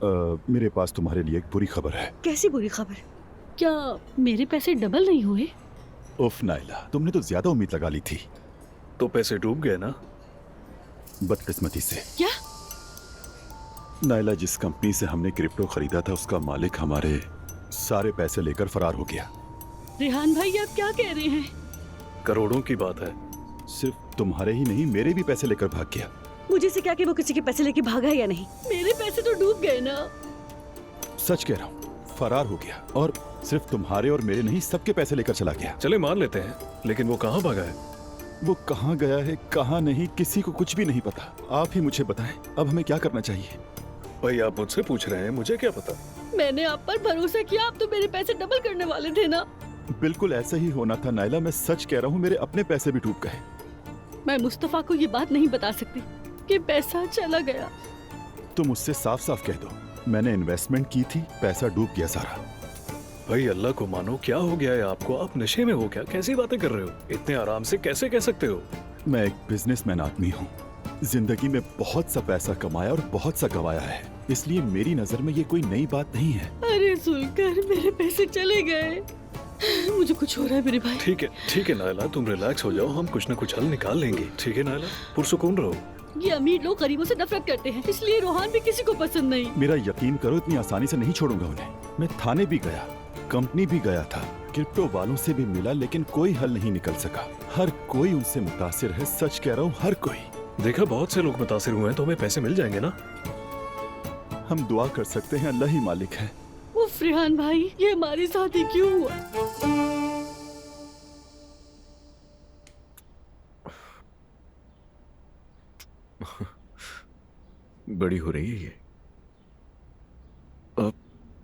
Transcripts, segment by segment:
मेरे पास तुम्हारे लिए एक बुरी खबर है। कैसी बुरी खबर? क्या मेरे पैसे डबल नहीं हुए? उफ नाइला, तुमने तो ज्यादा उम्मीद लगा ली थी। तो पैसे डूब गए ना? बदकिस्मती से। क्या? नाइला, जिस कंपनी से हमने क्रिप्टो खरीदा था उसका मालिक हमारे सारे पैसे लेकर फरार हो गया। रेहान भाई, आप क्या कह रहे हैं? करोड़ों की बात है। सिर्फ तुम्हारे ही नहीं, मेरे भी पैसे लेकर भाग गया। मुझे से क्या कि वो किसी के पैसे लेके भागा है या नहीं? मेरे पैसे तो डूब गए ना। सच कह रहा हूँ, फरार हो गया और सिर्फ तुम्हारे और मेरे नहीं, सबके पैसे लेकर चला गया। चले मान लेते हैं, लेकिन वो कहाँ भागा है? वो कहाँ गया है, कहाँ नहीं, किसी को कुछ भी नहीं पता। आप ही मुझे बताएं, अब हमें क्या करना चाहिए? भाई आप मुझसे पूछ रहे हैं, मुझे क्या पता। मैंने आप पर भरोसा किया, आप तो मेरे पैसे डबल करने वाले थे ना। बिल्कुल ऐसा ही होना था नाइला, मैं सच कह रहा हूँ, मेरे अपने पैसे भी डूब गए। मैं मुस्तफा को ये बात नहीं बता सकती कि पैसा चला गया। तुम उससे साफ साफ कह दो, मैंने इन्वेस्टमेंट की थी, पैसा डूब गया सारा। भाई अल्लाह को मानो, क्या हो गया है आपको? आप नशे में हो क्या? कैसी बातें कर रहे हो? इतने आराम से कैसे कह सकते हो? मैं एक बिजनेसमैन आदमी हूँ, जिंदगी में बहुत सा पैसा कमाया और बहुत सा गवाया है, इसलिए मेरी नजर में ये कोई नई बात नहीं है। अरे सुनकर मेरे पैसे चले गए। मुझे कुछ हो रहा है मेरे भाई। ठीक है नायला, तुम रिलैक्स हो जाओ, हम कुछ न कुछ हल निकाल लेंगे। ठीक है नायला, पुरसुकून रहो। ये अमीर लोग गरीबों से नफरत करते हैं, इसलिए रोहान भी किसी को पसंद नहीं। मेरा यकीन करो, इतनी आसानी से नहीं छोड़ूंगा उन्हें। मैं थाने भी गया, कंपनी भी गया था, क्रिप्टो वालों से भी मिला, लेकिन कोई हल नहीं निकल सका। हर कोई उनसे मुतासिर है, सच कह रहा हूँ, हर कोई। देखा, बहुत से लोग मुतासिर हुए हैं, तो हमें पैसे मिल जाएंगे ना? हम दुआ कर सकते हैं, अल्लाह ही मालिक है। उफ रेहान भाई, ये हमारे साथ ही क्यों हुआ? बड़ी हो रही है ये। अब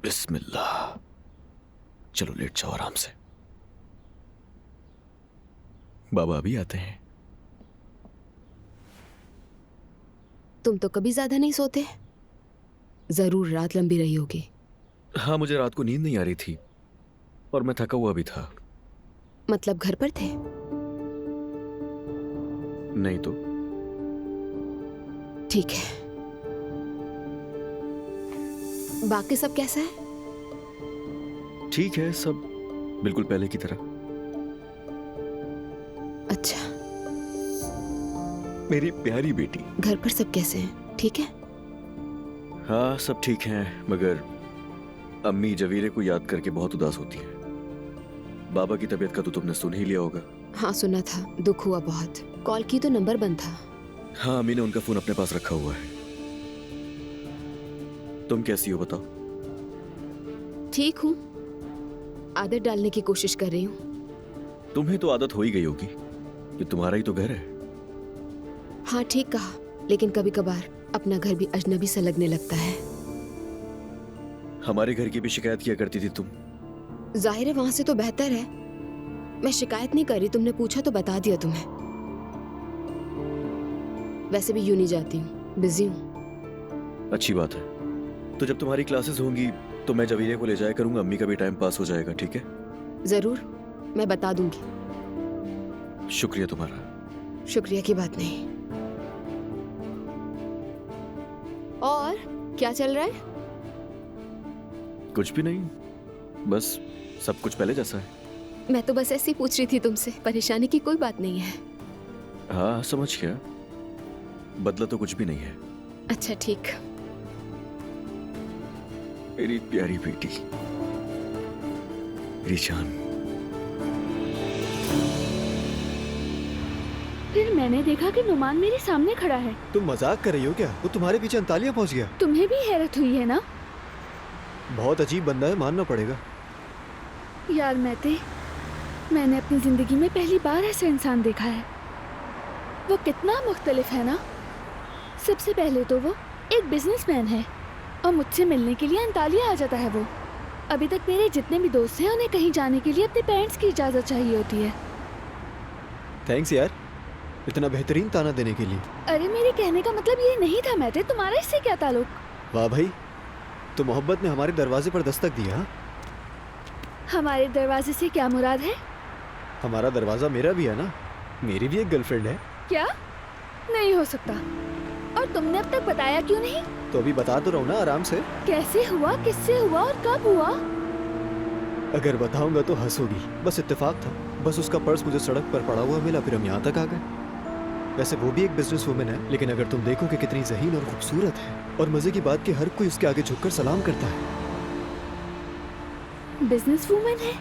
बिस्मिल्लाह, चलो लेट जाओ आराम से। बाबा अभी आते हैं। तुम तो कभी ज्यादा नहीं सोते, जरूर रात लंबी रही होगी। हाँ, मुझे रात को नींद नहीं आ रही थी और मैं थका हुआ भी था। मतलब घर पर थे? नहीं तो। ठीक है। बाकी सब कैसा है? ठीक है, सब बिल्कुल पहले की तरह। अच्छा। मेरी प्यारी बेटी। घर पर सब कैसे हैं? ठीक है? हाँ, सब ठीक हैं, मगर अम्मी जवीरे को याद करके बहुत उदास होती है। बाबा की तबीयत का तो तुमने सुन ही लिया होगा। हाँ सुना था, दुख हुआ बहुत। कॉल की तो नंबर बंद था। हाँ, अम्मी ने उनका फोन अपने पास रखा हुआ है। तुम कैसी हो बताओ? ठीक हूँ, आदत डालने की कोशिश कर रही हूँ। तुम्हें तो आदत हो ही गई होगी कि तुम्हारा ही तो घर है। हाँ ठीक कहा, लेकिन कभी कभार अपना घर भी अजनबी सा लगने लगता है। हमारे घर की भी शिकायत किया करती थी तुम। जाहिर है वहां से तो बेहतर है। मैं शिकायत नहीं कर रही, तुमने पूछा तो बता दिया तुम्हें। वैसे भी यूं नहीं जाती हूँ, बिजी हूँ। अच्छी बात है। तो जब तुम्हारी क्लासेस होंगी तो मैं जवीरे को ले जाया करूंगा, अम्मी का भी टाइम पास हो जाएगा। ठीक है? जरूर, मैं बता दूंगी। शुक्रिया तुम्हारा। शुक्रिया की बात नहीं। और क्या चल रहा है? कुछ भी नहीं, बस सब कुछ पहले जैसा है। मैं तो बस ऐसे ही पूछ रही थी तुमसे, परेशानी की कोई बात नहीं है। हाँ समझ गया, बदला तो कुछ भी नहीं है। अच्छा ठीक। मेरी प्यारी बेटी, मेरी जान। फिर मैंने देखा कि नुमान मेरे सामने खड़ा है। तुम मजाक कर रही हो क्या? वो तुम्हारे पीछे अंतालिया पहुंच गया। तुम्हें भी हैरत हुई है ना? बहुत अजीब बंदा है, मानना पड़ेगा। यार मैंने अपनी जिंदगी में पहली बार ऐसा इंसान देखा है। वो कितना मुख्तलिफ है ना। सबसे पहले तो वो एक बिजनेसमैन है और मुझसे मिलने के लिए अंतालिया आ जाता है। वो अभी तक मेरे जितने भी दोस्त हैं उन्हें कहीं जाने के लिए अपने पेरेंट्स की इजाजत चाहिए होती है। थैंक्स यार, इतना बेहतरीन ताना देने के लिए। अरे मेरे कहने का मतलब ये नहीं था मैते, तुम्हारा इससे क्या ताल्लुक? वाह भाई, तो मोहब्बत ने हमारे दरवाजे पर दस्तक दिया। हमारे दरवाजे से क्या मुराद है? हमारा दरवाजा मेरा भी है ना, मेरी भी एक गर्लफ्रेंड है। क्या? नहीं हो सकता। और तुमने अब तक बताया क्यों नहीं? तो अभी बता तो रहा हूँ ना, आराम से। कैसे हुआ, किससे हुआ और कब हुआ? अगर बताऊंगा तो हंसोगी। बस इत्तेफाक था, बस उसका पर्स मुझे सड़क पर पड़ा हुआ मिला, फिर हम यहाँ तक आ गए। वैसे वो भी एक बिजनेस वुमेन है, लेकिन अगर तुम देखो कि कितनी ज़हीन और खूबसूरत है, और मजे की बात कि हर कोई उसके आगे झुककर सलाम करता है। बिजनेस वूमेन है?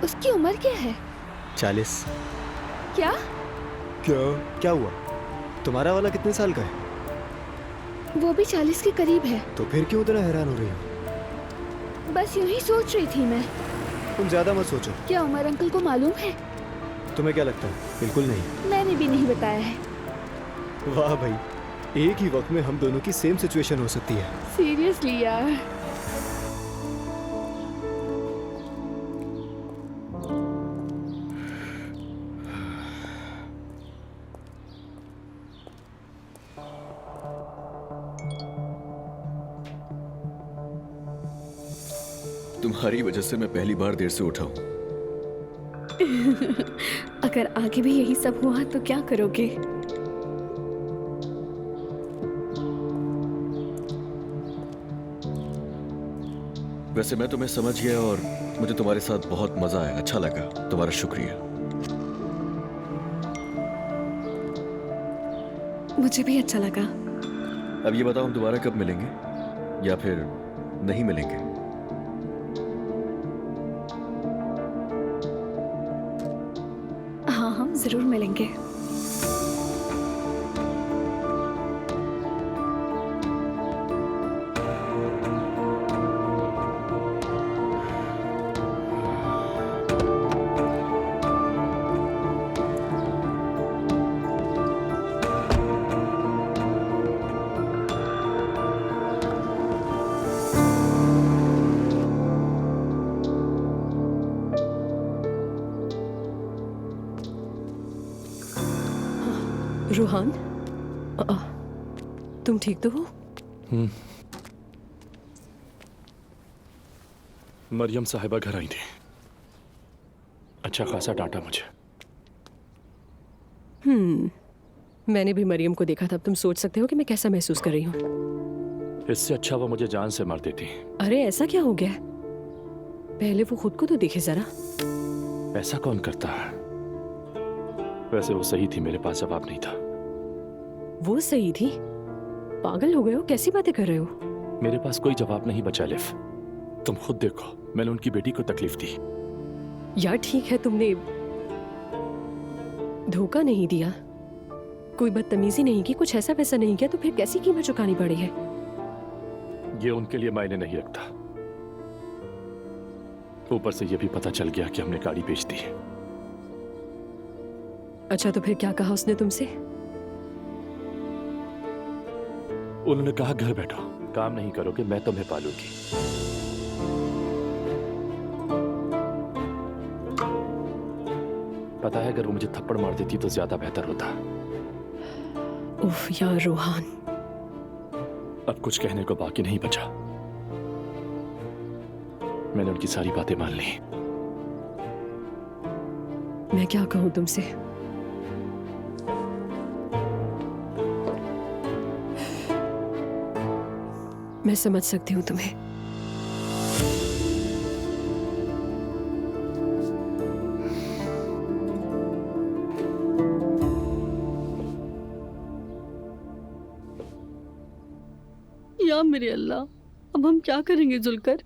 उसकी उम्र क्या है? 40। क्या? क्या हुआ? तुम्हारा वाला कितने साल का है? वो भी 40 के करीब है। तो फिर क्यों इतना हैरान हो रही हो? बस यूं ही सोच रही थी मैं। तुम ज्यादा मत सोचो। क्या उमर अंकल को मालूम है? तुम्हें क्या लगता है? बिल्कुल नहीं। मैंने भी नहीं बताया है। वाह भाई, एक ही वक्त में हम दोनों की सेम सिचुएशन हो सकती है। सीरियसली यार। तुम्हारी वजह से मैं पहली बार देर से उठा हूँ। अगर आगे भी यही सब हुआ तो क्या करोगे? वैसे मैं तुम्हें समझ गया और मुझे तुम्हारे साथ बहुत मजा आया, अच्छा लगा। तुम्हारा शुक्रिया। मुझे भी अच्छा लगा। अब ये बताओ, हम दोबारा कब मिलेंगे या फिर नहीं मिलेंगे? हाँ, हम जरूर मिलेंगे। रूहान, तुम ठीक तो हो? मरियम साहिबा घर आई थी। अच्छा खासा डांटा मुझे। मैंने भी मरियम को देखा था। अब तुम सोच सकते हो कि मैं कैसा महसूस कर रही हूँ। इससे अच्छा वो मुझे जान से मार देती। अरे ऐसा क्या हो गया? पहले वो खुद को तो देखे जरा। ऐसा कौन करता है? वैसे वो सही थी, मेरे पास जवाब नहीं था। वो सही थी? पागल हो गए हो? कैसी बातें कर रहे हो? मेरे पास कोई जवाब नहीं बचा लिफ। तुम खुद देखो, मैंने उनकी बेटी को तकलीफ दी। यार ठीक है, तुमने धोखा नहीं दिया, कोई बदतमीजी नहीं की, कुछ ऐसा वैसा नहीं किया, तो फिर कैसी कीमत चुकानी पड़ी है? ये उनके लिए मायने नहीं रखता। ऊपर से ये भी पता चल गया कि हमने गाड़ी बेच दी। अच्छा, तो फिर क्या कहा उसने तुमसे? उन्होंने कहा घर बैठो, काम नहीं करोगे मैं तुम्हें पालूंगी। पता है, अगर वो मुझे थप्पड़ मार देती तो ज्यादा बेहतर होता। उफ यार रूहान। अब कुछ कहने को बाकी नहीं बचा। मैंने उनकी सारी बातें मान ली। मैं क्या कहूं तुमसे? मैं समझ सकती हूँ तुम्हें। या मेरे अल्लाह, अब हम क्या करेंगे जुलकर?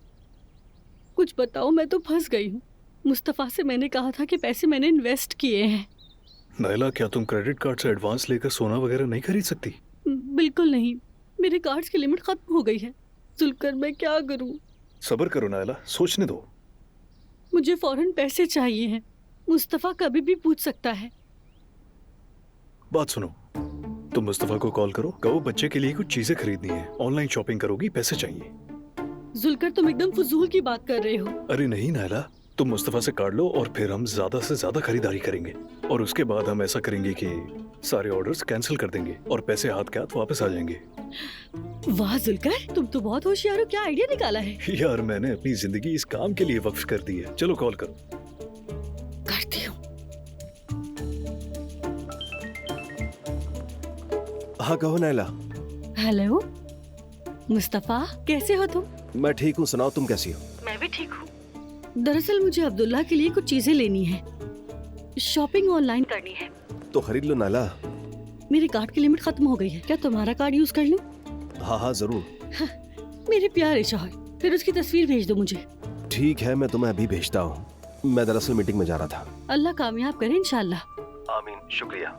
कुछ बताओ, मैं तो फंस गई हूँ। मुस्तफा से मैंने कहा था कि पैसे मैंने इन्वेस्ट किए हैं। नायला, क्या तुम क्रेडिट कार्ड से एडवांस लेकर सोना वगैरह नहीं खरीद सकती? बिल्कुल नहीं, मेरे कार्ड्स की लिमिट खत्म हो गई है। जुलकर मैं क्या करूँ? सब्र करो नायला, सोचने दो। मुझे फौरन पैसे चाहिए हैं। मुस्तफा कभी भी पूछ सकता है। बात सुनो, तुम मुस्तफा को कॉल करो, कहो बच्चे के लिए कुछ चीजें खरीदनी है, ऑनलाइन शॉपिंग करोगी, पैसे चाहिए। जुलकर तुम एकदम फजूल की बात कर रहे हो। अरे नहीं नायला, तुम मुस्तफा से कार्ड लो और फिर हम ज्यादा से ज्यादा खरीदारी करेंगे, और उसके बाद हम ऐसा करेंगे कि सारे ऑर्डर्स कैंसिल कर देंगे और पैसे हाथ के हाथ वापस आ जाएंगे। वाह जुलकर, तुम तो बहुत होशियार हो। क्या आइडिया निकाला है? यार मैंने अपनी जिंदगी इस काम के लिए वक्फ कर दी है। चलो कॉल करो। करती हूँ। हाँ कहो नैला। हेलो मुस्तफा, कैसे हो तुम? मैं ठीक हूँ, सुनाओ तुम कैसी हो? मैं भी ठीक हूँ। दरअसल मुझे अब्दुल्ला के लिए कुछ चीजें लेनी है, शॉपिंग ऑनलाइन करनी है। तो खरीद लो नैला। मेरे कार्ड की लिमिट खत्म हो गई है, क्या तुम्हारा कार्ड यूज कर लूं? हाँ हाँ जरूर। मेरे प्यारे शौहर, फिर उसकी तस्वीर भेज दो मुझे। ठीक है, मैं तुम्हें अभी भेजता हूँ। मैं दरअसल मीटिंग में जा रहा था। अल्लाह कामयाब करे इंशाल्लाह। आमीन, शुक्रिया।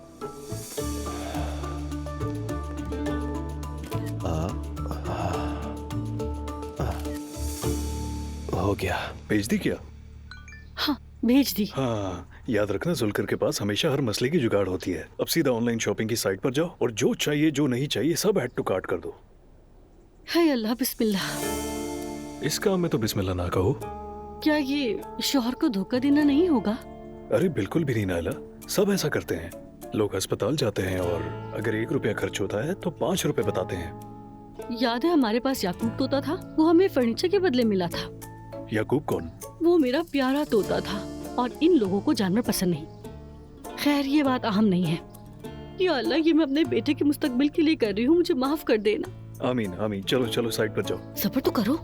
हो गया। भेज दी क्या? हाँ भेज दी। हाँ, याद रखना जुल्कर के पास हमेशा हर मसले की जुगाड़ होती है। अब सीधा ऑनलाइन शॉपिंग की साइट पर जाओ और जो चाहिए जो नहीं चाहिए सब ऐड टू कार्ट कर दो। हाय अल्लाह, बिस्मिल्लाह। इस काम में तो बिस्मिल्लाह ना कहो। क्या ये शौहर को धोखा देना नहीं होगा? अरे बिल्कुल भी नहीं नाला, सब ऐसा करते हैं। लोग अस्पताल जाते हैं और अगर 1 रुपया खर्च होता है तो 5 रुपए बताते हैं। याद है हमारे पास याकूब तोता था, वो हमें फर्नीचर के बदले मिला था। याकूब कौन? वो मेरा प्यारा तोता था और इन लोगों को जानवर पसंद नहीं। खैर ये बात अहम नहीं है। या अल्लाह, ये मैं अपने बेटे के मुस्तकबिल के लिए कर रही हूँ, मुझे माफ कर देना। आमीन आमीन। चलो चलो साइट पर जाओ। सब्र तो करो।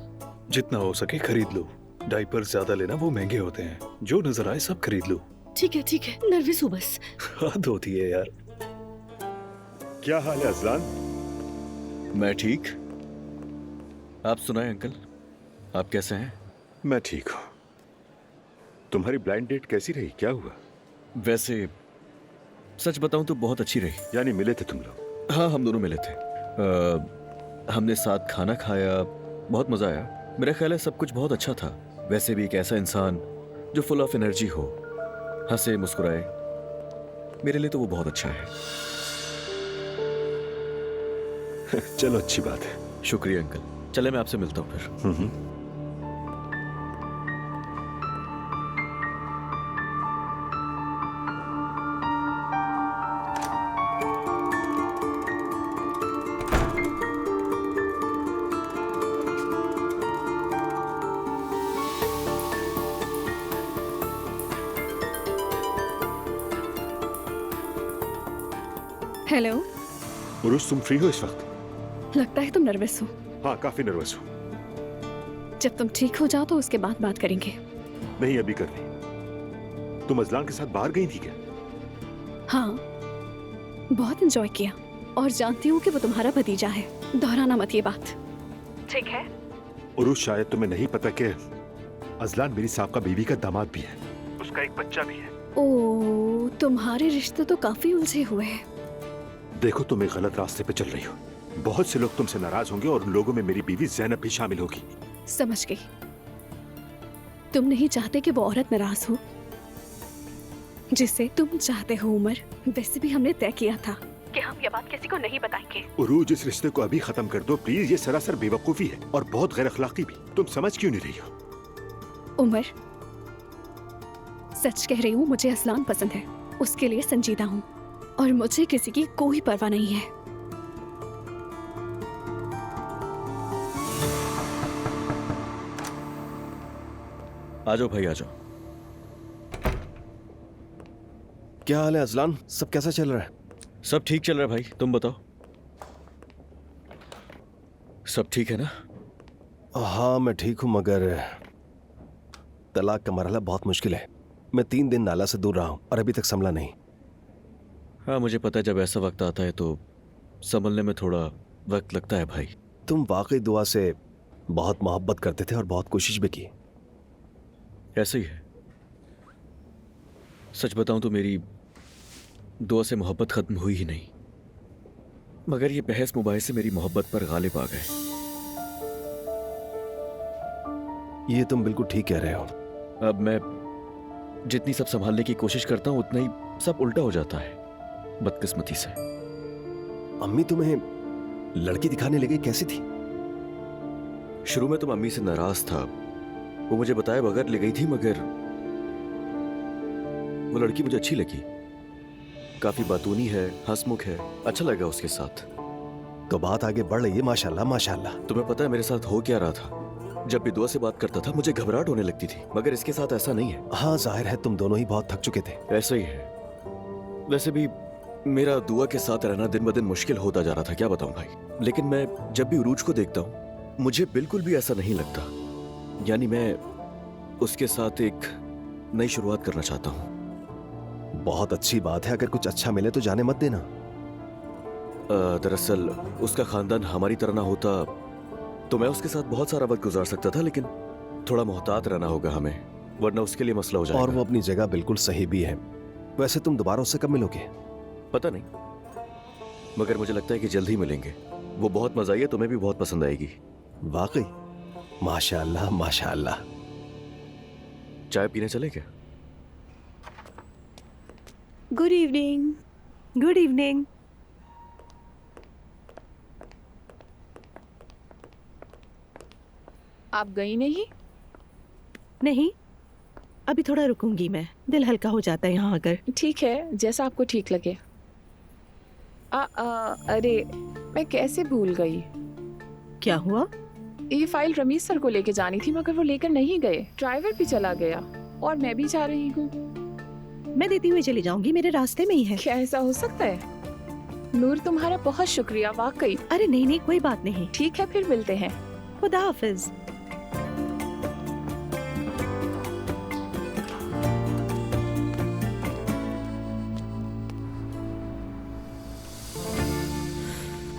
जितना हो सके खरीद लो। डायपर ज्यादा लेना, वो महंगे होते हैं। जो नजर आए सब खरीद लो। ठीक है, नर्वस हूँ बस। हद होती है यार। क्या हाल है अजलान? मैं ठीक। आप सुनाए अंकल, आप कैसे हैं? मैं ठीक हूँ। तुम्हारी ब्लाइंड डेट कैसी रही, क्या हुआ? वैसे सच बताऊं तो बहुत अच्छी रही। यानी मिले थे तुम लोग? हाँ, हम दोनों मिले थे। हमने साथ खाना खाया, बहुत मजा आया। मेरा ख्याल है सब कुछ बहुत अच्छा था। वैसे भी एक ऐसा इंसान जो फुल ऑफ एनर्जी हो, हंसे मुस्कुराए, मेरे लिए तो वो बहुत अच्छा है। चलो अच्छी बात है। शुक्रिया अंकल। चले मैं आपसे मिलता हूँ फिर। हेलो। उरुस, तुम फ्री हो इस वक्त? लगता है तुम नर्वस हो। हाँ, काफी नर्वस हूँ। जब तुम ठीक हो जाओ तो उसके बाद बात करेंगे। नहीं अभी करनी। तुम अजलान के साथ बाहर गई थी क्या? हाँ, बहुत एंजॉय किया और जानती हूँ कि वो तुम्हारा भतीजा है। दोहराना मत ये बात, ठीक है? उरुस, शायद तुम्हें नहीं पता कि अजलान मेरी साहब बीवी का दामाद भी है, उसका एक बच्चा भी है। ओ, तुम्हारे रिश्ते तो काफी उलझे हुए हैं। देखो, तुम एक गलत रास्ते पे चल रही हो। बहुत से लोग तुमसे नाराज होंगे और उन लोगों में मेरी बीवी ज़ैनब भी शामिल होगी। समझ गई। तुम नहीं चाहते कि वो औरत नाराज हो जिसे तुम चाहते हो। उमर, वैसे भी हमने तय किया था कि हम ये बात किसी को नहीं बताएंगे। उरूज, इस रिश्ते को अभी खत्म कर दो प्लीज। ये सरासर बेवकूफी है और बहुत गैर अखलाकी भी। तुम समझ क्यों नहीं रही हो? उमर, सच कह रही हूँ, मुझे असलान पसंद है। उसके लिए संजीदा हूँ और मुझे किसी की कोई परवाह नहीं है। आ जाओ भाई, आ जाओ। क्या हाल है अजलान, सब कैसा चल रहा है? सब ठीक चल रहा है भाई, तुम बताओ। सब ठीक है ना? हाँ मैं ठीक हूँ, मगर तलाक का मरहला बहुत मुश्किल है। मैं 3 दिन नाला से दूर रहा हूँ और अभी तक संभला नहीं। हाँ मुझे पता है, जब ऐसा वक्त आता है तो संभलने में थोड़ा वक्त लगता है भाई। तुम वाकई दुआ से बहुत मोहब्बत करते थे और बहुत कोशिश भी की। ऐसे ही है। सच बताऊं तो मेरी दुआ से मोहब्बत खत्म हुई ही नहीं, मगर ये बहस मुबाहिसे मेरी मोहब्बत पर गालिब आ गए। ये तुम बिल्कुल ठीक कह रहे हो। अब मैं जितनी सब संभालने की कोशिश करता हूं उतना ही सब उल्टा हो जाता है, बदकिस्मती से। अम्मी तुम्हें लड़की दिखाने लगी, कैसी थी? शुरू में तो मैं अम्मी से नाराज था। वो मुझे बताए बगैर ले गई थी, मगर वो लड़की मुझे अच्छी लगी। काफी बातूनी है, हंसमुख है, अच्छा लगा उसके साथ। तो बात आगे बढ़ रही है, माशाल्लाह माशाल्लाह। तुम्हें पता है मेरे साथ हो क्या रहा था? जब भी दुआ से बात करता था मुझे घबराहट होने लगती थी, मगर इसके साथ ऐसा नहीं है। हाँ जाहिर है, तुम दोनों ही बहुत थक चुके थे। ऐसा ही है। वैसे भी मेरा दुआ के साथ रहना दिन ब दिन मुश्किल होता जा रहा था, क्या बताऊं भाई। लेकिन मैं जब भी उरूज को देखता हूँ मुझे बिल्कुल भी ऐसा नहीं लगता। यानी मैं उसके साथ एक नई शुरुआत करना चाहता हूँ। बहुत अच्छी बात है, अगर कुछ अच्छा मिले तो जाने मत देना। दरअसल उसका खानदान हमारी तरह ना होता तो मैं उसके साथ बहुत सारा वक्त गुजार सकता था, लेकिन थोड़ा मोहतात रहना होगा हमें, वरना उसके लिए मसला हो जाएगा। और वो अपनी जगह बिल्कुल सही भी है। वैसे तुम दोबारा उससे कब मिलोगे? पता नहीं, मगर मुझे लगता है कि जल्द ही मिलेंगे। वो बहुत मजा आई है, तुम्हें भी बहुत पसंद आएगी। वाकई? माशाअल्लाह माशाअल्लाह। चाय पीने चले क्या? Good evening. Good evening. आप गई नहीं? नहीं, अभी थोड़ा रुकूंगी मैं, दिल हल्का हो जाता है यहाँ आकर। ठीक है, जैसा आपको ठीक लगे। अरे मैं कैसे भूल गई। क्या हुआ? ये फाइल रमीज सर को लेके जानी थी, मगर वो लेकर नहीं गए। ड्राइवर भी चला गया और मैं भी जा रही हूँ। मैं देती हुई चली जाऊंगी, मेरे रास्ते में ही है। क्या ऐसा हो सकता है? नूर, तुम्हारा बहुत शुक्रिया वाकई। अरे नहीं नहीं, कोई बात नहीं। ठीक है, फिर मिलते हैं। खुदा हाफिज।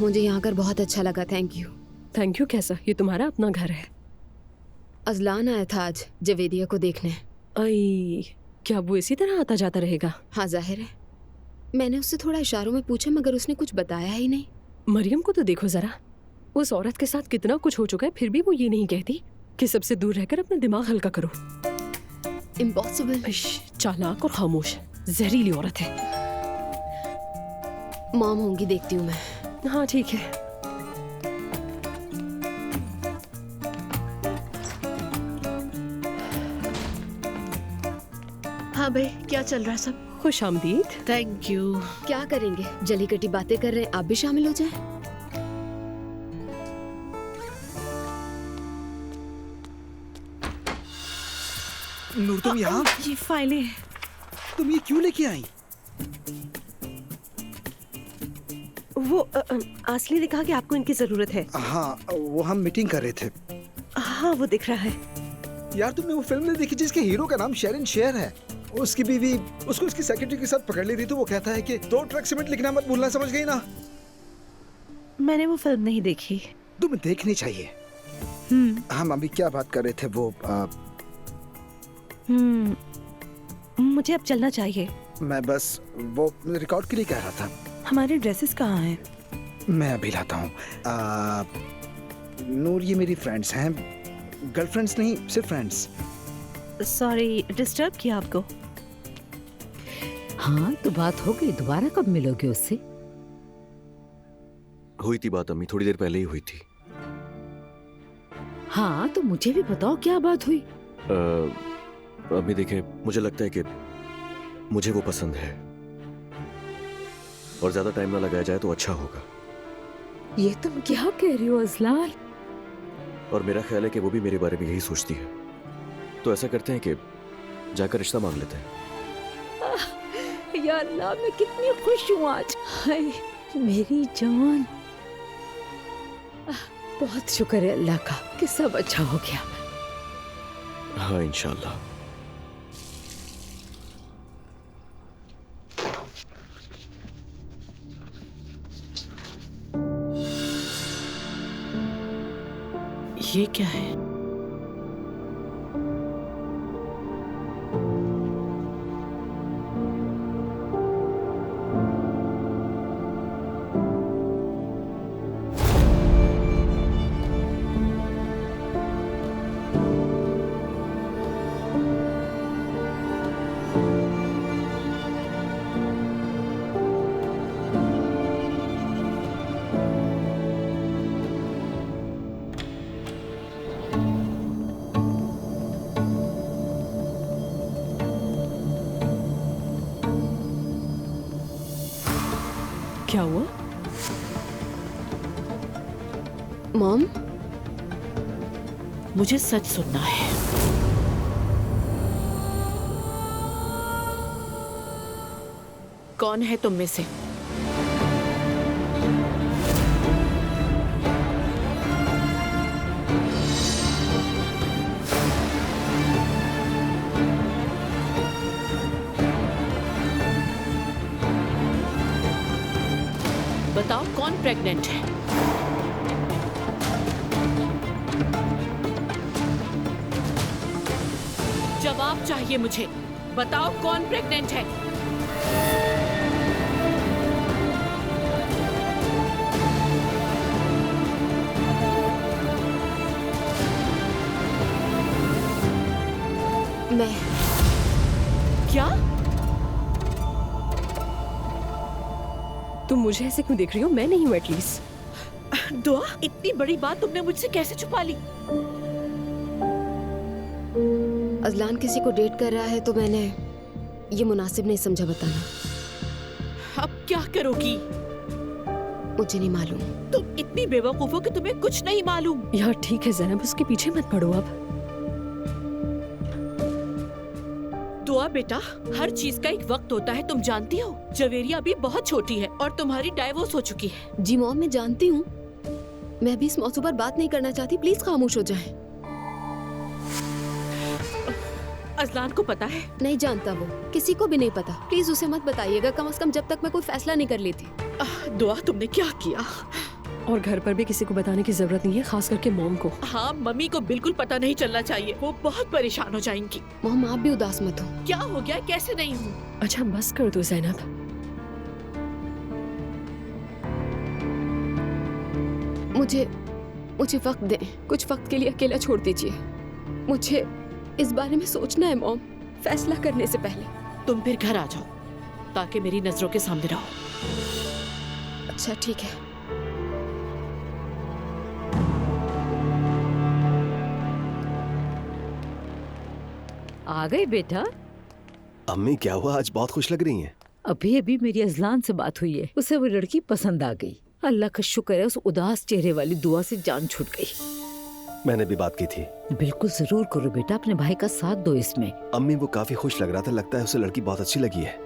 मुझे यहाँ आकर बहुत अच्छा लगा, थैंक यू। थैंक यू कैसा, ये तुम्हारा अपना घर है। अजलान आया था आज जवेदिया को देखने। आई, क्या वो इसी तरह आता जाता रहेगा? हाँ जाहिर है। मैंने उससे थोड़ा इशारों में पूछा मगर उसने कुछ बताया ही नहीं। मरियम को तो देखो जरा, उस औरत के साथ कितना कुछ हो चुका है, फिर भी वो ये नहीं कहती कि सबसे दूर रहकर अपना दिमाग हल्का करो। इम्पॉसिबल। चालाक और खामोश, जहरीली औरत है। मॉम होंगी, देखती हूँ मैं। हाँ ठीक है। हाँ भाई, क्या चल रहा है सब? खुश आमदीद। Thank you. क्या करेंगे, जली कटी बातें कर रहे हैं, आप भी शामिल हो जाएं। नूर, तुम यहाँ? ये फाइलें। तुम ये क्यों लेके आई? वो आसली ने कहा कि आपको इनकी जरूरत है। हाँ, वो हम मीटिंग कर रहे थे। हाँ वो दिख रहा है। यार तुमने वो फिल्म नहीं देखी जिसके हीरो का नाम शेरिन शेर है? उसकी बीवी उसको उसकी सेक्रेटरी के साथ पकड़ ली थी, तो वो कहता है कि 2 ट्रक सीमेंट लिखना मत भूलना, समझ गई ना? मैंने वो फिल्म नहीं देखी। तुम्हें देखनी चाहिए। हम अभी क्या बात कर रहे थे वो मुझे अब चलना चाहिए। मैं बस वो रिकॉर्ड के लिए कह रहा था। हमारे ड्रेसेस कहाँ हैं? मैं अभी लाता हूँ। नूर, ये मेरी फ्रेंड्स हैं, गर्लफ्रेंड्स नहीं, सिर्फ फ्रेंड्स। सॉरी डिस्टर्ब किया आपको। हाँ तो बात हो गई, दोबारा कब मिलोगे उससे? हुई थी बात अम्मी, थोड़ी देर पहले ही हुई थी। हाँ तो मुझे भी बताओ क्या बात हुई। अम्मी देखें, मुझे लगता है कि मुझे वो पसंद है और ज्यादा टाइम ना लगाया जाए तो अच्छा होगा। ये तुम क्या कह रही हो अजलाल? और मेरा ख्याल है कि वो भी मेरे बारे में यही सोचती है। तो ऐसा करते हैं कि जाकर रिश्ता मांग लेते हैं। या अल्लाह, मैं कितनी खुश हूँ आज। हाय मेरी जान, बहुत शुक्र है अल्लाह का कि सब अच्छा हो गया। हाँ इंशाल्लाह। ये क्या है? क्या हुआ? मॉम, मुझे सच सुनना है। कौन है तुम में से? बताओ कौन प्रेग्नेंट है? जवाब चाहिए मुझे। बताओ कौन प्रेग्नेंट है? मैं। क्या? तुम मुझे ऐसे क्यों देख रही हो? मैं नहीं हूँ एटलीस्ट। दुआ, इतनी बड़ी बात तुमने मुझसे कैसे छुपा ली? अजलान किसी को डेट कर रहा है तो मैंने ये मुनासिब नहीं समझा बताना। अब क्या करोगी? मुझे नहीं मालूम। तुम इतनी बेवकूफ हो कि तुम्हें कुछ नहीं मालूम। यार ठीक है ज़ैनब, उसके पीछे मत पड़ो अब। दुआ बेटा, हर चीज का एक वक्त होता है, तुम जानती हो। जवेरिया अभी बहुत छोटी है और तुम्हारी डाइवोर्स हो चुकी है। जी मॉम, मैं जानती हूँ। मैं भी इस मौजू पर बात नहीं करना चाहती, प्लीज खामोश हो जाएं। अजलान को पता है? नहीं जानता, वो किसी को भी नहीं पता। प्लीज उसे मत बताइएगा, कम से कम जब तक मैं कोई फैसला नहीं कर लेती। दुआ, तुमने क्या किया? और घर पर भी किसी को बताने की जरूरत नहीं है, खास करके मॉम को। हाँ, मम्मी को बिल्कुल पता नहीं चलना चाहिए, वो बहुत परेशान हो जाएंगी। मॉम आप भी उदास मत हो। क्या हो गया? कैसे नहीं हूँ? अच्छा बस कर दो ज़ैनब। मुझे वक्त दें, कुछ वक्त के लिए अकेला छोड़ दीजिए। मुझे इस बारे में सोचना है मॉम, फैसला करने से पहले। तुम फिर घर आ जाओ ताकि मेरी नजरों के सामने रहो। अच्छा ठीक है। आ गए बेटा? अम्मी क्या हुआ, आज बहुत खुश लग रही हैं। अभी अभी मेरी अजलान से बात हुई है, उसे वो लड़की पसंद आ गई। अल्लाह का शुक्र है, उस उदास चेहरे वाली दुआ से जान छूट गई। मैंने भी बात की थी। बिल्कुल जरूर करो बेटा, अपने भाई का साथ दो इसमें। अम्मी वो काफी खुश लग रहा था, लगता है उसे लड़की बहुत अच्छी लगी है।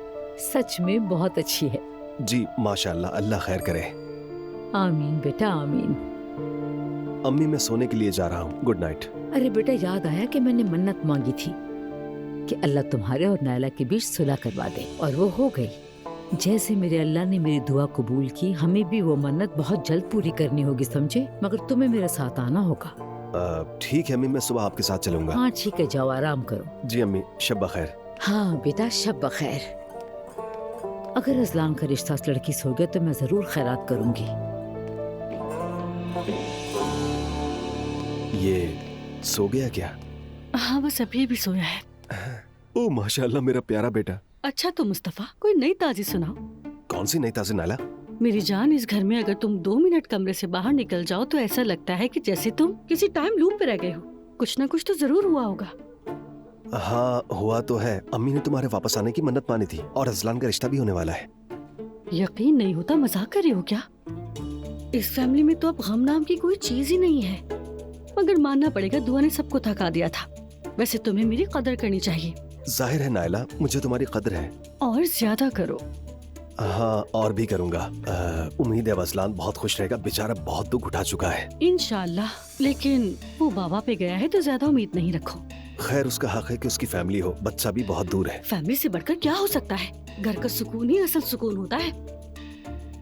सच में बहुत अच्छी है। जी माशाल्लाह, अल्लाह खैर करे। आमीन बेटा आमीन। अम्मी मैं सोने के लिए जा रहा हूँ, गुड नाइट। अरे बेटा याद आया कि मैंने मन्नत मांगी थी कि अल्लाह तुम्हारे और नायला के बीच सुलह करवा दे, और वो हो गई। जैसे मेरे अल्लाह ने मेरी दुआ कबूल की, हमें भी वो मन्नत बहुत जल्द पूरी करनी होगी, समझे? मगर तुम्हें मेरे साथ आना होगा। ठीक है अम्मी, मैं सुबह आपके साथ चलूंगा। हाँ ठीक है, जाओ आराम करो। जी अम्मी, शब बखैर। हाँ बेटा, शब बखैर। अगर अजलान का रिश्ता इस लड़की से हो गया तो मैं जरूर खैरात करूंगी। ये सो गया क्या? हाँ बस अभी भी सोया है। ओ माशाल्लाह मेरा प्यारा बेटा। अच्छा तो मुस्तफा, कोई नई ताजी सुनाओ। कौन सी नई ताजी नाला? मेरी जान, इस घर में अगर तुम 2 मिनट कमरे से बाहर निकल जाओ तो ऐसा लगता है कि जैसे तुम किसी टाइम लूप पे रह गए हो। कुछ ना कुछ तो जरूर हुआ होगा। हाँ हुआ तो है। अम्मी ने तुम्हारे वापस आने की मन्नत मानी थी और अजलान का रिश्ता भी होने वाला है। यकीन नहीं होता, मजाक कर रहे हो क्या? इस फैमिली में तो अब गम नाम की कोई चीज ही नहीं है। मगर मानना पड़ेगा, दुआ ने सबको थका दिया था। वैसे तुम्हें मेरी कदर करनी चाहिए। जाहिर है नायला, मुझे तुम्हारी कदर है। और ज्यादा करो। हाँ और भी करूँगा। उम्मीद है अजलान बहुत खुश रहेगा, बेचारा बहुत दुख उठा चुका है। इंशाल्लाह, लेकिन वो बाबा पे गया है तो ज्यादा उम्मीद नहीं रखो। खैर उसका हक है कि उसकी फैमिली हो, बच्चा भी बहुत दूर है। फैमिली से बढ़कर क्या हो सकता है? घर का सुकून ही असल सुकून होता है।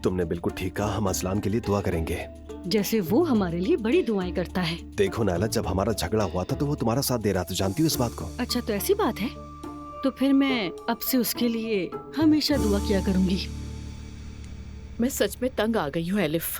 तुमने बिल्कुल ठीक कहा, हम अजलान के लिए दुआ करेंगे जैसे वो हमारे लिए बड़ी दुआएं करता है। देखो नायला, जब हमारा झगड़ा हुआ था तो वो तुम्हारा साथ दे रहा था, जानती हो इस बात को? अच्छा तो ऐसी बात है, तो फिर मैं अब से उसके लिए हमेशा दुआ किया करूंगी। मैं सच में तंग आ गई हूँ एलिफ।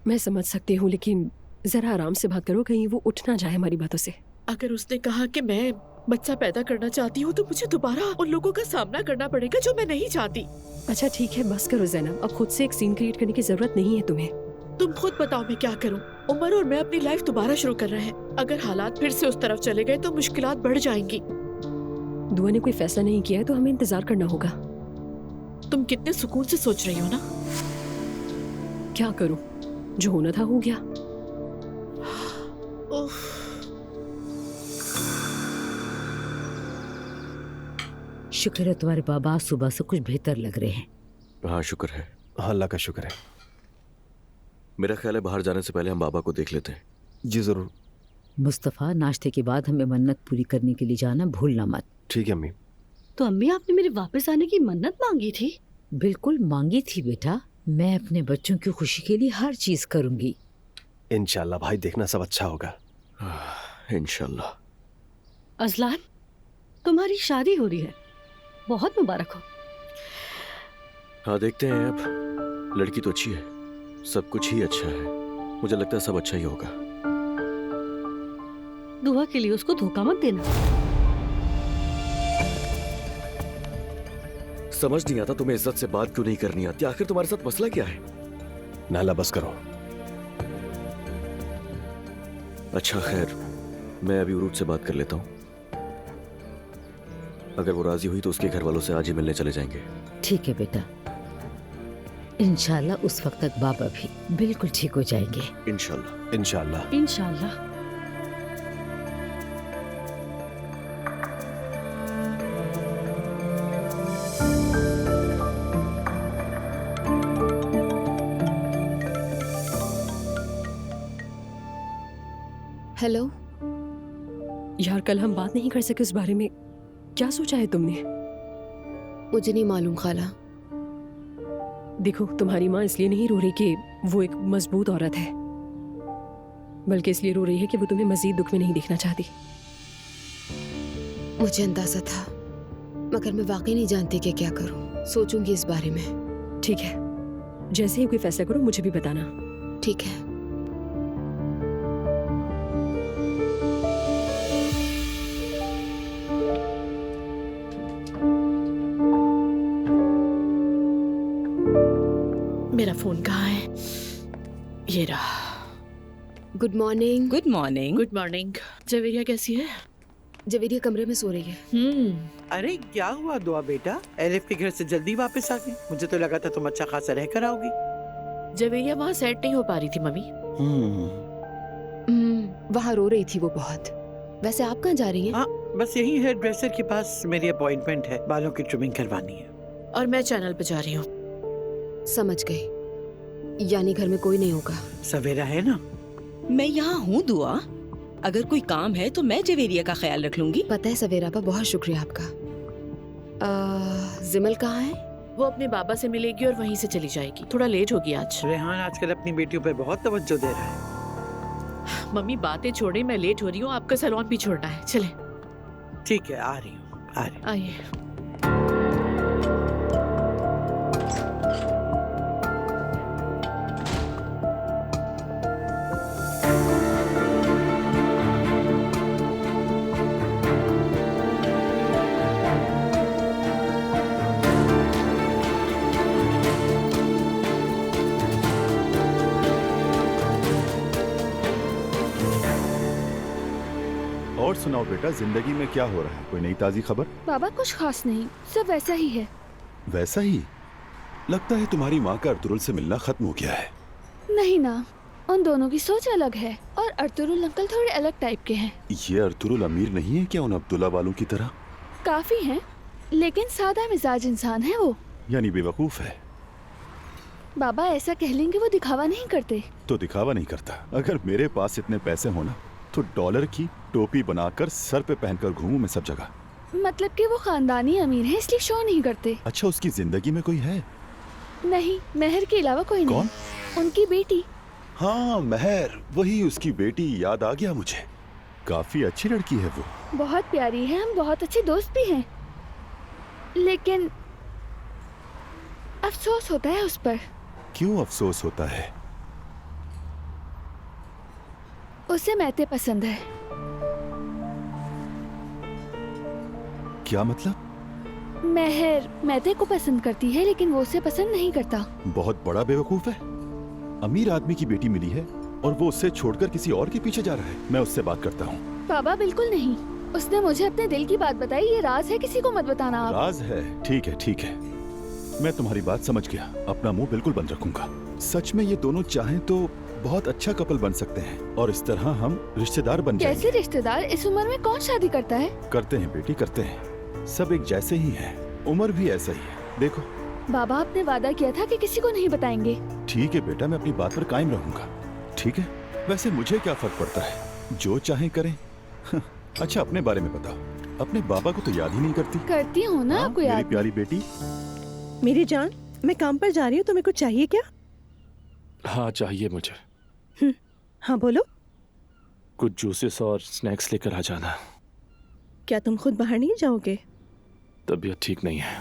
मैं समझ सकती हूँ, लेकिन जरा आराम से बात करो, कहीं वो उठ ना जाए हमारी बातों से। अगर उसने कहा कि मैं बच्चा पैदा करना चाहती हूँ तो मुझे दोबारा उन लोगों का सामना करना पड़ेगा जो मैं नहीं चाहती। अच्छा ठीक है, बस करो ज़ैनब, अब खुद से एक सीन क्रिएट करने की जरूरत नहीं है तुम्हें। तुम खुद बताओ मैं क्या करूं? उमर और मैं अपनी लाइफ दोबारा शुरू कर रहे हैं। अगर हालात फिर से उस तरफ चले गए तो मुश्किलात बढ़ जाएंगी। दुआ ने कोई फैसला नहीं किया है तो हमें इंतजार करना होगा। तुम कितने सुकून से सोच रही हो ना। क्या करूं, जो होना था हो गया। शुक्र है तुम्हारे बाबा सुबह से कुछ बेहतर लग रहे हैं। हाँ शुक्र है। हाँ अल्लाह का शुक्र है। मेरा ख्याल है बाहर जाने से पहले हम बाबा को देख लेते हैं। जी जरूर। मुस्तफ़ा, नाश्ते के बाद हमें मन्नत पूरी करने के लिए जाना भूलना मत। ठीक है अम्मी। तो अम्मी, आपने मेरे वापस आने की मन्नत मांगी थी? बिल्कुल मांगी थी बेटा, मैं अपने बच्चों की खुशी के लिए हर चीज करूंगी। इंशाल्लाह भाई, देखना सब अच्छा होगा। इंशाल्लाह। अजलान, तुम्हारी शादी हो रही है, बहुत मुबारक हो। हाँ, देखते हैं अब। लड़की तो अच्छी है, सब कुछ ही अच्छा है। मुझे लगता है सब अच्छा ही होगा। दुआ के लिए उसको धोखा मत देना। समझ नहीं आता तुम्हें इज्जत से बात क्यों नहीं करनी आती। आखिर तुम्हारे साथ मसला क्या है? नाला बस करो। अच्छा खैर, मैं अभी उरूज से बात कर लेता हूँ। अगर वो राजी हुई तो उसके घर वालों से आज ही मिलने चले जाएंगे। ठीक है बेटा, इंशाल्लाह उस वक्त तक बाबा भी बिल्कुल ठीक हो जाएंगे। इंशाल्लाह। इंशाल्लाह। इंशाल्लाह। हेलो यार, कल हम बात नहीं कर सके उस बारे में। क्या सोचा है तुमने? मुझे नहीं मालूम खाला। देखो, तुम्हारी माँ इसलिए नहीं रो रही कि वो एक मजबूत औरत है, बल्कि इसलिए रो रही है कि वो तुम्हें मजीद दुख में नहीं देखना चाहती। मुझे अंदाजा था, मगर मैं वाकई नहीं जानती कि क्या करूं। सोचूंगी इस बारे में। ठीक है, जैसे ही कोई फैसला करो मुझे भी बताना। ठीक है। मेरा फोन कहाँ है? ये रहा। Good morning. Good morning. Good morning. Javeria कैसी है? जवेरिया कमरे में सो रही है। अरे क्या हुआ दुआ बेटा? एलिफ के घर से जल्दी वापस आ गई। मुझे तो लगा था तुम अच्छा खासा रह कर आओगी। जवेरिया वहाँ सेट नहीं हो पा रही थी मम्मी। वहाँ रो रही थी वो बहुत। वैसे आप कहाँ जा रही हैं? हाँ, बस यही हेयर ड्रेसर के पास मेरी अपॉइंटमेंट है, बालों की ट्रिमिंग करवानी है। और मैं चैनल पे जा रही हूँ। समझ गई, यानी घर में कोई नहीं होगा। सवेरा है ना? मैं यहाँ हूँ दुआ। अगर कोई काम है तो मैं जवेरिया का ख्याल रख लूंगी। पता है सवेरा पा, बहुत शुक्रिया आपका। जिमल कहाँ है? वो अपने बाबा से मिलेगी और वहीं से चली जाएगी। थोड़ा लेट होगी आज। रेहान आजकल अपनी बेटियों पे बहुत तवज्जो दे रहा है। मम्मी बातें छोड़े, मैं लेट हो रही हूँ। आपका सैलून भी छोड़ना है। चले। ठीक है, आ रही हूँ, आ रही हूँ। आइए। और सुनाओ बेटा, जिंदगी में क्या हो रहा है? कोई नई ताजी खबर? बाबा कुछ खास नहीं, सब वैसा ही है। वैसा ही? लगता है तुम्हारी माँ का अर्तुरुल से मिलना खत्म हो गया है। नहीं ना, उन दोनों की सोच अलग है और अर्तुरुल अंकल थोड़े अलग टाइप के हैं। ये अर्तुरुल अमीर नहीं है क्या उन अब्दुल्ला वालों की तरह? काफी हैं, लेकिन सादा मिजाज इंसान है वो। यानी बेवकूफ है। बाबा ऐसा कह लेंगे, वो दिखावा नहीं करते। तो दिखावा नहीं करता। अगर मेरे पास इतने पैसे होना तो डॉलर की टोपी बनाकर सर पे पहनकर घूमूं मैं सब जगह। मतलब कि वो खानदानी अमीर है, इसलिए शो नहीं करते। अच्छा, उसकी जिंदगी में कोई है? नहीं, मेहर के अलावा कोई नहीं। कौन? उनकी बेटी। हाँ, मेहर, वही उसकी बेटी। याद आ गया मुझे। काफी अच्छी लड़की है वो। बहुत प्यारी है, हम बहुत अच्छे दोस्त भी हैं। लेकिन अफसोस होता है उस पर। क्यों अफसोस होता है? उसे मैते पसंद है। क्या मतलब? मेहर मैते को पसंद करती है, लेकिन वो उसे पसंद नहीं करता। बहुत बड़ा बेवकूफ है। अमीर आदमी की बेटी मिली है और वो उससे छोड़कर किसी और के पीछे जा रहा है। मैं उससे बात करता हूँ। बाबा बिल्कुल नहीं, उसने मुझे अपने दिल की बात बताई। ये राज है, किसी को मत बताना आप। राज है? ठीक है, ठीक है, मैं तुम्हारी बात समझ गया। अपना मुंह बिल्कुल बंद रखूंगा। सच में ये दोनों चाहें तो बहुत अच्छा कपल बन सकते हैं और इस तरह हम रिश्तेदार बन जाएंगे। कैसे रिश्तेदार? इस उम्र में कौन शादी करता है? करते हैं बेटी, करते हैं। सब एक जैसे ही हैं, उम्र भी ऐसा ही है। देखो बाबा, आपने वादा किया था कि किसी को नहीं बताएंगे। ठीक है बेटा, मैं अपनी बात पर कायम रहूंगा। ठीक है? वैसे मुझे क्या फर्क पड़ता है, जो चाहे करें। अच्छा, अपने बारे में बताओ। अपने बाबा को तो याद ही नहीं करती। करती हूँ ना, आपको मेरी याद? प्यारी बेटी। मेरी जान, मैं काम पर जा रही हूँ, तुम्हें कुछ चाहिए क्या? हाँ चाहिए मुझे। हाँ बोलो। कुछ जूसेस और स्नैक्स लेकर आ जाना। क्या तुम खुद बाहर नहीं जाओगे? तबीयत ठीक नहीं है।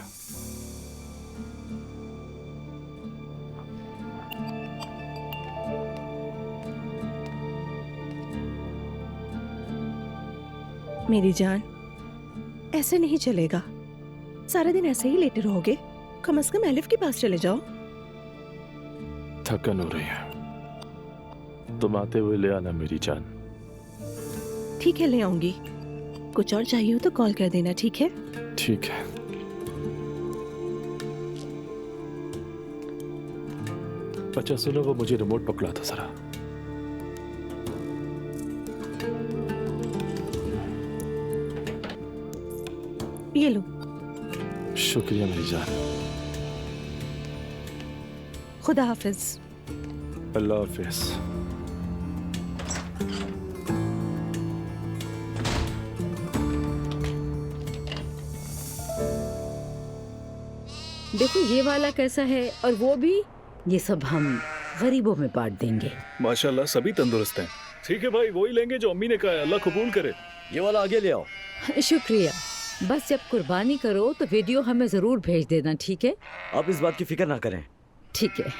मेरी जान, ऐसे नहीं चलेगा। सारा दिन ऐसे ही लेटे रहोगे? कम से कम एलिफ के पास चले जाओ। थकन हो रही है, तुम आते हुए ले आना मेरी जान। ठीक है, ले आऊंगी। कुछ और चाहिए हो तो कॉल कर देना, ठीक है? ठीक है। अच्छा सुनो, वो मुझे रिमोट पकड़ा था जरा। ये लो। शुक्रिया मेरी जान। खुदा हाफिज। अल्लाह हाफिज। देखो ये वाला कैसा है, और वो भी। ये सब हम गरीबों में बांट देंगे। माशाल्लाह सभी तंदुरुस्त हैं। ठीक है भाई, वही लेंगे जो अम्मी ने कहा है। अल्लाह कबूल करे। ये वाला आगे ले आओ। शुक्रिया। बस जब कुर्बानी करो तो वीडियो हमें जरूर भेज देना, ठीक है? आप इस बात की फिक्र ना करें। ठीक है।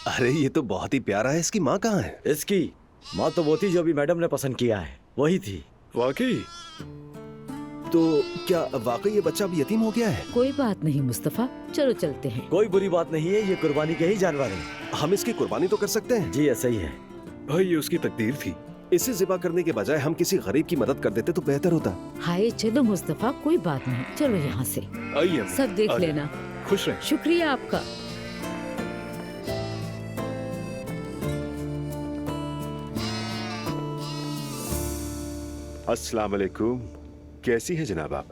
अरे ये तो बहुत ही प्यारा है। इसकी माँ कहाँ है? इसकी माँ तो वो थी जो भी मैडम ने पसंद किया है, वही थी। वाकई? तो क्या वाकई ये बच्चा अब यतीम हो गया है? कोई बात नहीं मुस्तफा, चलो चलते हैं। कोई बुरी बात नहीं है, ये कुर्बानी के ही जानवर हैं। हम इसकी कुर्बानी तो कर सकते हैं। जी ऐसा ही है भाई, ये उसकी तकदीर थी। इसे ज़िबा करने के बजाय हम किसी गरीब की मदद कर देते तो बेहतर होता। हाय चलो मुस्तफा, कोई बात नहीं, चलो यहाँ से। आइए सब देख लेना। खुश रहें। शुक्रिया आपका। अस्सलाम वालेकुम। कैसी हैं जनाब आप?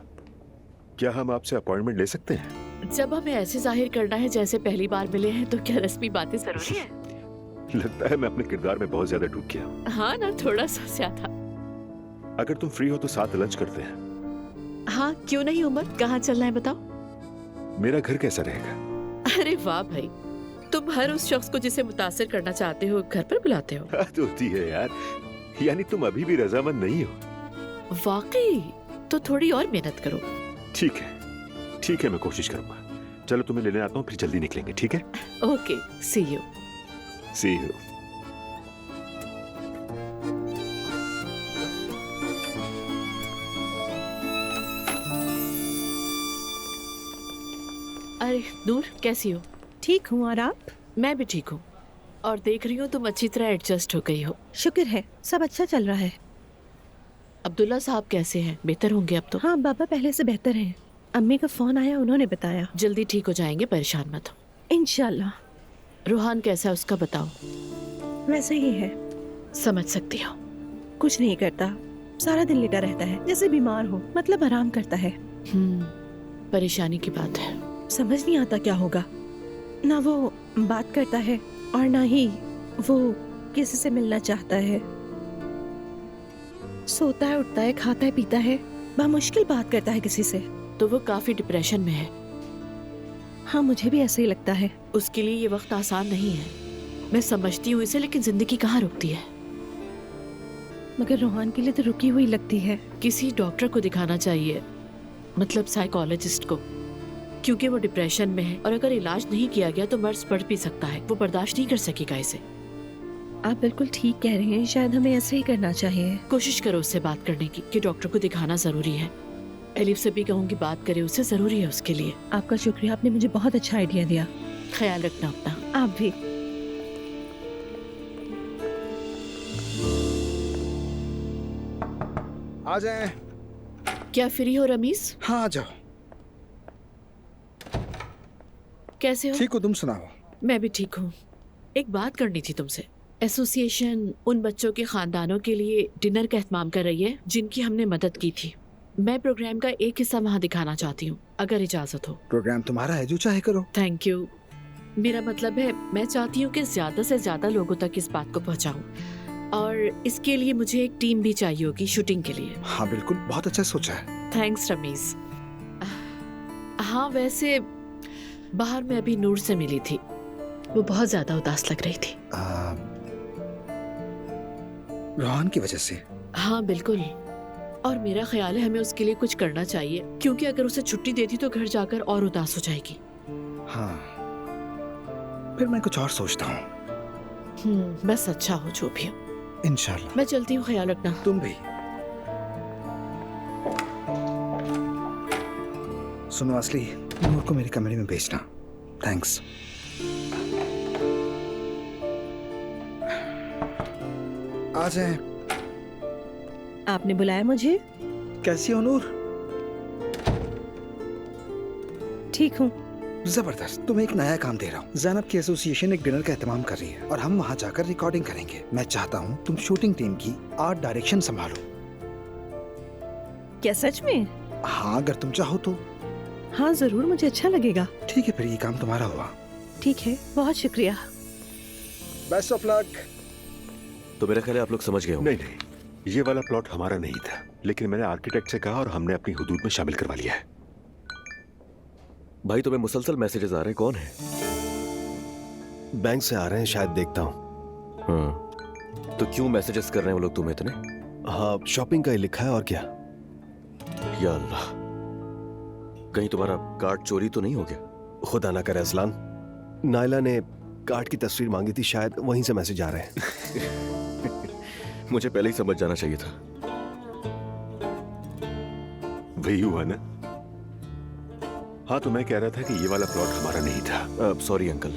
क्या हम आपसे अपॉइंटमेंट ले सकते हैं? जब हमें ऐसे जाहिर करना है जैसे पहली बार मिले हैं, तो क्या रस्मी बातें जरूरी है? लगता है मैं अपने किरदार में बहुत ज्यादा डूब गया। हाँ ना, थोड़ा सा ज्यादा। अगर तुम फ्री हो तो साथ लंच करते हैं। हाँ क्यों नहीं उमर, कहाँ चलना है बताओ? मेरा घर कैसा रहेगा? अरे वाह भाई, तुम हर उस शख्स को जिसे मुतासिर करना चाहते हो घर पर बुलाते हो। हद होती है यार, यानी तुम अभी भी रजामंद नहीं हो? वाकई? तो थोड़ी और मेहनत करो। ठीक है, ठीक है, मैं कोशिश करूंगा। चलो तुम्हें लेने आता हूँ, फिर जल्दी निकलेंगे, ठीक है? Okay, see you. See you. अरे नूर, कैसी हो? ठीक हूँ, और आप? मैं भी ठीक हूँ, और देख रही हूँ तुम अच्छी तरह एडजस्ट हो गई हो। शुक्र है, सब अच्छा चल रहा है। अब्दुल्ला साहब कैसे हैं? बेहतर होंगे अब तो? हाँ बाबा पहले से बेहतर हैं। अम्मी का फोन आया, उन्होंने बताया जल्दी ठीक हो जाएंगे, परेशान मत हो। इंशाल्लाह। रूहान कैसा है उसका बताओ? वैसे ही है। समझ सकती हो। कुछ नहीं करता, सारा दिन लेटा रहता है जैसे बीमार हो, मतलब आराम करता है। परेशानी की बात है। समझ नहीं आता क्या होगा। ना वो बात करता है और ना ही वो किसी से मिलना चाहता है। सोता है, उठता है, खाता है, पीता है, बामुश्किल बात करता है किसी से। तो वो काफी डिप्रेशन में है। हाँ मुझे भी ऐसे ही लगता है। उसके लिए ये वक्त आसान नहीं है, मैं समझती हूँ इसे, लेकिन जिंदगी कहाँ रुकती है। मगर रोहान के लिए तो रुकी हुई लगती है। किसी डॉक्टर को दिखाना चाहिए, मतलब साइकोलॉजिस्ट को, क्योंकि वो डिप्रेशन में है और अगर इलाज नहीं किया गया तो मर्ज बढ़ भी सकता है। वो बर्दाश्त नहीं कर सकेगा इसे। आप बिल्कुल ठीक कह रहे हैं, शायद हमें ऐसे ही करना चाहिए। कोशिश करो उससे बात करने की कि डॉक्टर को दिखाना जरूरी है। एलिफ से भी कहूँगी बात करे उससे, जरूरी है उसके लिए। आपका शुक्रिया, आपने मुझे बहुत अच्छा आइडिया दिया। ख्याल रखना अपना। आप भी। आ जाएं। क्या फ्री हो रमीज? हाँ आ जाओ। कैसे हो? ठीक हो, तुम सुनाओ? मैं भी ठीक हूँ। एक बात करनी थी तुमसे। एसोसिएशन उन बच्चों के खानदानों के लिए डिनर का एहतमाम कर रही है जिनकी हमने मदद की थी। मैं प्रोग्राम का एक हिस्सा वहाँ दिखाना चाहती हूँ, अगर इजाजत हो। प्रोग्राम तुम्हारा है, जो चाहे करो। Thank you. मेरा मतलब है, मैं चाहती हूँ कि ज्यादा से ज्यादा लोगों तक इस बात को पहुँचाऊँ। और इसके लिए मुझे एक टीम भी चाहिए होगी शूटिंग के लिए। हाँ बिल्कुल, बहुत अच्छा सोचा है। थैंक्स रमीज। हाँ वैसे बाहर मैं अभी नूर से मिली थी, वो बहुत ज्यादा उदास लग रही थी। रोहान की वजह से? हाँ बिल्कुल, और मेरा ख्याल है हमें उसके लिए कुछ करना चाहिए, क्योंकि अगर उसे छुट्टी दे दी तो घर जाकर और उदास हो जाएगी। हाँ, फिर मैं कुछ और सोचता हूँ। बस अच्छा हो जो भी हो। इंशाल्लाह। मैं चलती हूँ, ख्याल रखना। तुम भी। सुनो असली, नूर को मेरे कमरे में भेजना। थैंक्स। आ जाए। आपने बुलाया मुझे? कैसी हो नूर? ठीक हूँ। जबरदस्त। तुम्हें एक नया काम दे रहा हूँ। जैनब की एसोसिएशन एक डिनर का एहतमाम कर रही है और हम वहाँ जाकर रिकॉर्डिंग करेंगे। मैं चाहता हूँ तुम शूटिंग टीम की आर्ट डायरेक्शन संभालो। क्या सच में? हाँ अगर तुम चाहो तो। हाँ जरूर, मुझे अच्छा लगेगा। ठीक है, फिर ये काम तुम्हारा हुआ। ठीक है, बहुत शुक्रिया। Best of luck. तो मेरा ख्याल है आप लोग समझ गए होंगे। नहीं, ये वाला प्लॉट हमारा नहीं था, लेकिन मैंने आर्किटेक्ट से कहा और हमने अपनी हुदूद में शामिल करवा लिया है। भाई तुम्हें मुसलसल मैसेजेस आ रहे हैं, कौन है? बैंक से आ रहे हैं शायद, देखता हूँ। हाँ, तो क्यों मैसेजेस कर रहे हैं वो लोग तुम्हें इतने? हाँ, शॉपिंग का ही लिखा है और क्या। या अल्लाह, कहीं तुम्हारा कार्ड चोरी तो नहीं हो गया? खुदा ना करे असलान, नायला ने कार्ड की तस्वीर मांगी थी, शायद वहीं से मैसेज आ रहे हैं। मुझे पहले ही समझ जाना चाहिए था। वही हुआ ना? हाँ, तो मैं कह रहा था कि ये वाला प्लॉट हमारा नहीं था। सॉरी अंकल,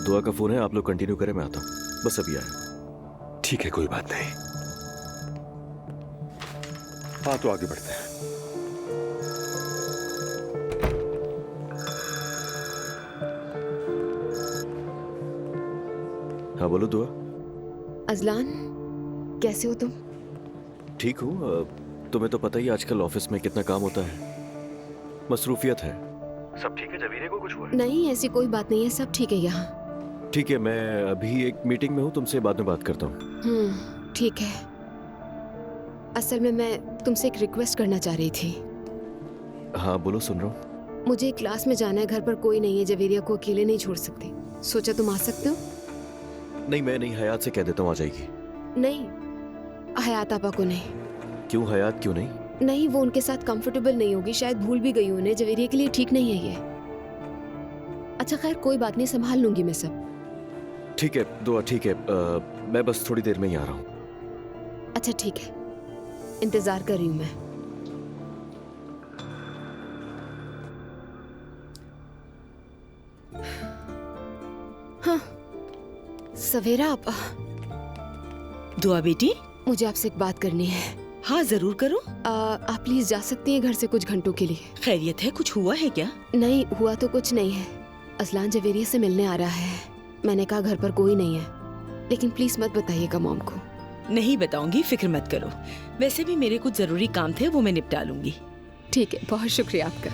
दुआ का फोन है, आप लोग कंटिन्यू करें, मैं आता हूँ, बस अभी आया। ठीक है, कोई बात नहीं। हाँ तो आगे बढ़ते हैं। हाँ बोलो दुआ। अजलान, कैसे हो तुम? ठीक हूँ। तुम्हें तो पता ही आजकल ऑफिस में कितना काम होता है, मसरूफियत है। सब ठीक है? जवीरे को कुछ हुआ? नहीं, ऐसी कोई बात नहीं है, सब ठीक है यहाँ। ठीक है, मैं अभी एक मीटिंग में हूँ, तुमसे बाद में बात करता हूँ। ठीक है। असल में मैं तुमसे एक रिक्वेस्ट करना चाह रही थी। हाँ बोलो, सुन रहा हूँ। मुझे क्लास में जाना है, घर पर कोई नहीं है, जवेरिया को अकेले नहीं छोड़ सकती। सोचा तुम आ सकते हो? नहीं, मैं नहीं, हयात से कह देता हूँ, आ जाएगी। नहीं, हयात आपा को नहीं। क्यों हयात, क्यों नहीं? नहीं, वो उनके साथ कंफर्टेबल नहीं होगी, शायद भूल भी गई उन्हें। जवेरिया के लिए ठीक नहीं है ये। अच्छा खैर, कोई बात नहीं, संभाल लूंगी मैं सब। ठीक है दुआ, ठीक है। मैं बस थोड़ी देर में ही आ रहा हूँ। अच्छा ठीक है, इंतजार कर रही हूँ मैं। हाँ, सवेरा आपा। दुआ बेटी, मुझे आपसे एक बात करनी है। हाँ जरूर करो। आप प्लीज जा सकती हैं घर से कुछ घंटों के लिए? खैरियत है? कुछ हुआ है क्या? नहीं, हुआ तो कुछ नहीं है। असलान जवेरिया से मिलने आ रहा है। मैंने कहा घर पर कोई नहीं है, लेकिन प्लीज मत बताइएगा मॉम को। नहीं बताऊंगी, फिक्र मत करो। वैसे भी मेरे कुछ जरूरी काम थे, वो मैं निपटा लूंगी। ठीक है, बहुत शुक्रिया आपका।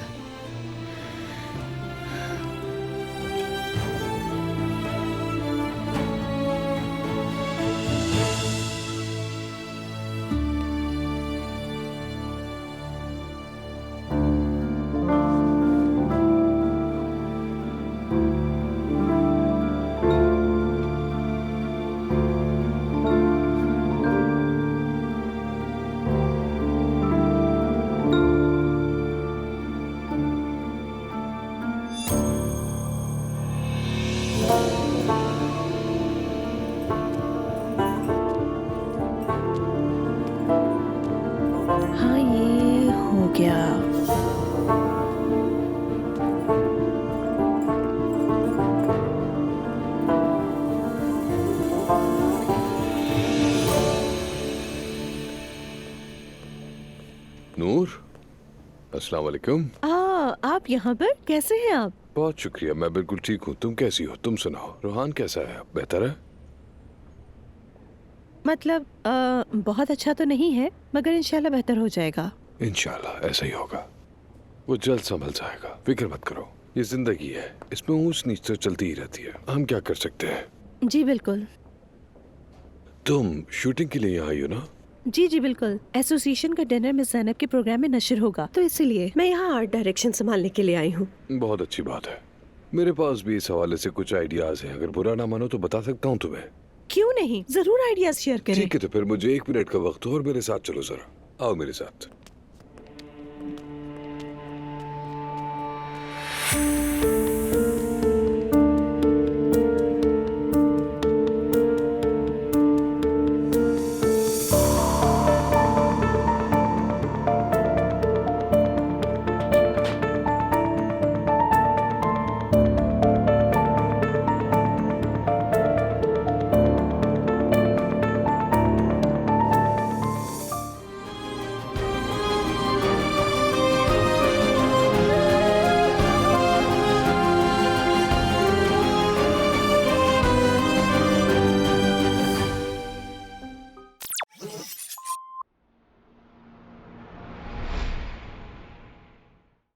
हाँ ये हो गया। नूर, अस्सलाम वालेकुम। आप यहाँ पर कैसे हैं आप? बहुत शुक्रिया, मैं बिल्कुल ठीक हूँ। तुम कैसी हो? तुम सुनाओ, रोहान कैसा है? बेहतर है? मतलब बहुत अच्छा तो नहीं है, मगर इंशाल्लाह बेहतर हो जाएगा। इंशाल्लाह ऐसा ही होगा, वो जल्द संभल जाएगा, फिक्र मत करो। ये जिंदगी है, इसमें ऊंच नीच तो चलती ही रहती है, हम क्या कर सकते हैं। जी बिल्कुल। तुम शूटिंग के लिए यहाँ आई हो ना? जी जी बिल्कुल। एसोसिएशन का डिनर मिस ज़ैनब के प्रोग्राम में नशर होगा, तो इसीलिए मैं यहाँ आर्ट डायरेक्शन संभालने के लिए आई हूँ। बहुत अच्छी बात है। मेरे पास भी इस हवाले से कुछ आइडियाज हैं, अगर बुरा ना मानो तो बता सकता हूँ तुम्हें। क्यों नहीं, जरूर आइडियाज शेयर करें। ठीक है, तो फिर मुझे 1 मिनट का वक्त हो और मेरे साथ चलो जरा। आओ मेरे साथ।